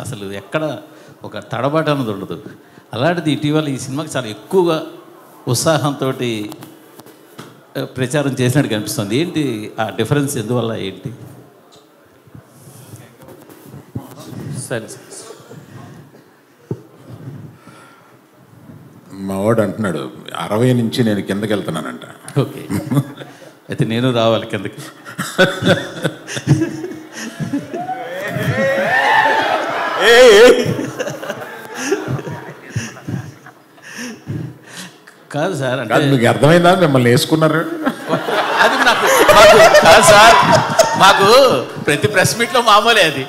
అసలు ఎక్కడ ఒక తడబాటు అన్నది ఉండదు. అలాంటిది ఇటీవల ఈ సినిమాకి చాలా ఎక్కువగా ఉత్సాహంతో ప్రచారం చేసినట్టు కనిపిస్తుంది. ఏంటి ఆ డిఫరెన్స్, ఎందువల్ల ఏంటి? సరే మా వాడు అంటున్నాడు 60 నుంచి నేను కిందకి వెళ్తున్నానంట. ఓకే, అయితే నేను రావాలి కిందకి. కాదు సార్, అంటే మీకు అర్థమైందా మిమ్మల్ని వేసుకున్నారు? అది నాకు మాకు కాదు సార్, మాకు ప్రతి ప్రెస్ మీట్లో మామూలే అది.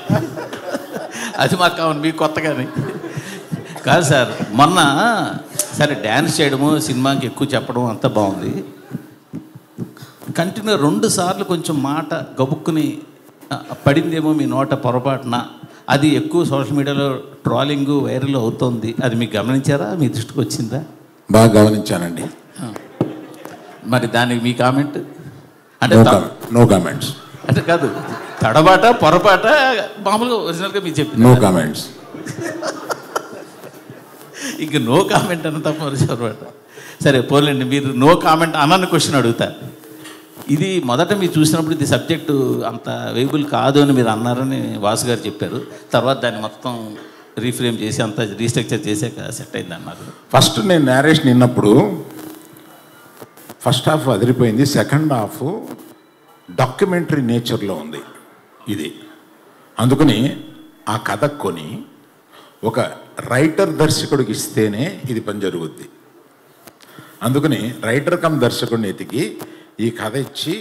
అది మాకు కావాలి, మీకు కొత్తగానే కాదు సార్. మొన్న సరే డ్యాన్స్ చేయడము, సినిమాకి ఎక్కువ చెప్పడం అంతా బాగుంది. కంటిన్యూ 2 సార్లు కొంచెం మాట గబుక్కుని పడిందేమో మీ నోట పొరపాటున, అది ఎక్కువ సోషల్ మీడియాలో ట్రోలింగ్ వైరల్ అవుతుంది. అది మీకు గమనించారా? మీ దృష్టికి వచ్చిందా? బాగా గమనించానండి. మరి దానికి మీ కామెంట్? అంటే నో కామెంట్స్. అంటే కాదు, తడబాట పొరపాట మామూలుగా ఒరిజినల్గా మీరు చెప్పింది నో కామెంట్స్. ఇంక నో కామెంట్ అన్న తప్ప పొరపాట. సరే పోలేండి, మీరు నో కామెంట్ అన్న క్వశ్చన్ అడుగుతా. ఇది మొదట మీరు చూసినప్పుడు ఇది సబ్జెక్టు అంత వేయబుల్ కాదు అని మీరు అన్నారని వాసు గారు చెప్పారు. తర్వాత దాన్ని మొత్తం రీఫ్రేమ్ చేసి అంతా రీస్ట్రక్చర్ చేసాక సెట్ అయింది అన్నారు. ఫస్ట్ నేను నేరేషన్ విన్నప్పుడు ఫస్ట్ హాఫ్ అదిరిపోయింది, సెకండ్ హాఫ్ డాక్యుమెంటరీ నేచర్లో ఉంది ఇది. అందుకని ఆ కథ కొని ఒక రైటర్ దర్శకుడికి ఇస్తేనే ఇది పని జరుగుద్ది. అందుకని రైటర్ కమ్ దర్శకుడిని ఎతికి ఈ కథ ఇచ్చి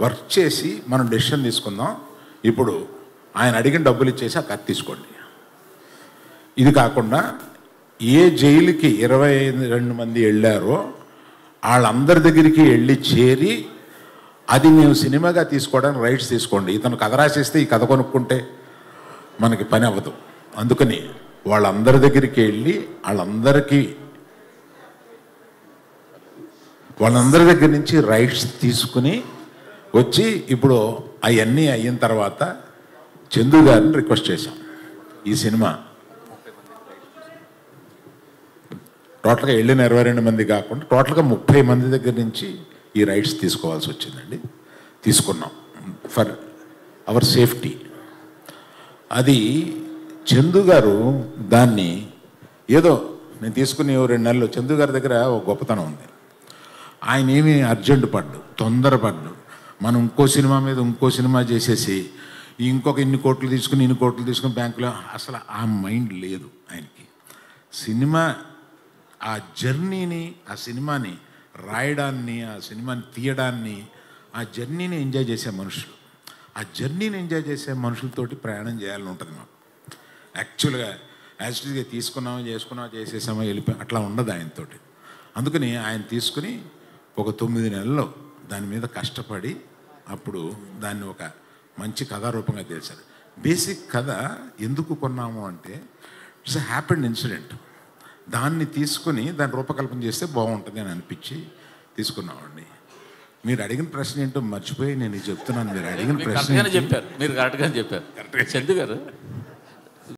వర్క్ చేసి మనం డెసిషన్ తీసుకుందాం. ఇప్పుడు ఆయన అడిగిన డబ్బులు ఇచ్చేసి ఆ కథ తీసుకోండి. ఇది కాకుండా ఏ జైలుకి 22 మంది వెళ్ళారో వాళ్ళందరి దగ్గరికి వెళ్ళి చేరి అది మేము సినిమాగా తీసుకోవడానికి రైట్స్ తీసుకోండి. ఇతను కథ రాసేస్తే ఈ కథ కొనుక్కుంటే మనకి పని అవ్వదు. అందుకని వాళ్ళందరి దగ్గరికి వెళ్ళి వాళ్ళందరి దగ్గర నుంచి రైట్స్ తీసుకుని వచ్చి ఇప్పుడు అవన్నీ అయిన తర్వాత చందు గారిని రిక్వెస్ట్ చేశాం. ఈ సినిమా టోటల్గా వెళ్ళిన 22 మంది కాకుండా టోటల్గా 30 మంది దగ్గర నుంచి ఈ రైట్స్ తీసుకోవాల్సి వచ్చిందండి. తీసుకున్నాం ఫర్ అవర్ సేఫ్టీ. అది చందు గారు దాన్ని ఏదో నేను తీసుకుని 2 నెలలు చందు గారి దగ్గర ఒక గొప్పతనం ఉంది. ఆయన ఏమీ అర్జెంట్ తొందరపడ్డు మనం ఇంకో సినిమా మీద ఇంకో సినిమా చేసేసి ఇంకొక ఇన్ని కోట్లు తీసుకుని బ్యాంకులో అసలు ఆ మైండ్ లేదు ఆయనకి. సినిమా ఆ జర్నీని, ఆ సినిమాని రాయడాన్ని, ఆ సినిమాని తీయడాన్ని, ఆ జర్నీని ఎంజాయ్ చేసే మనుషులు. ఆ జర్నీని ఎంజాయ్ చేసే మనుషులతోటి ప్రయాణం చేయాలని ఉంటుంది మాకు. యాక్చువల్గా యాక్చువల్గా చేసుకున్నామా చేసేసామా వెళ్ళిపోయి అట్లా ఉండదు ఆయనతోటి. అందుకని ఆయన తీసుకుని ఒక 9 నెలల్లో దాని మీద కష్టపడి అప్పుడు దాన్ని ఒక మంచి కథారూపంగా తెలిసారు. బేసిక్ కథ ఎందుకు కొన్నాము అంటే ఇట్స్ ఎ హ్యాపెండ్ ఇన్సిడెంట్. దాన్ని తీసుకుని దాన్ని రూపకల్పన చేస్తే బాగుంటుంది అని అనిపించి తీసుకున్నామండి. మీరు అడిగిన ప్రశ్న ఏంటో మర్చిపోయి నేను చెప్తున్నాను. మీరు అడిగిన ప్రశ్న చెప్పారు, మీరు కరెక్ట్గానే చెప్పారు చందు గారు.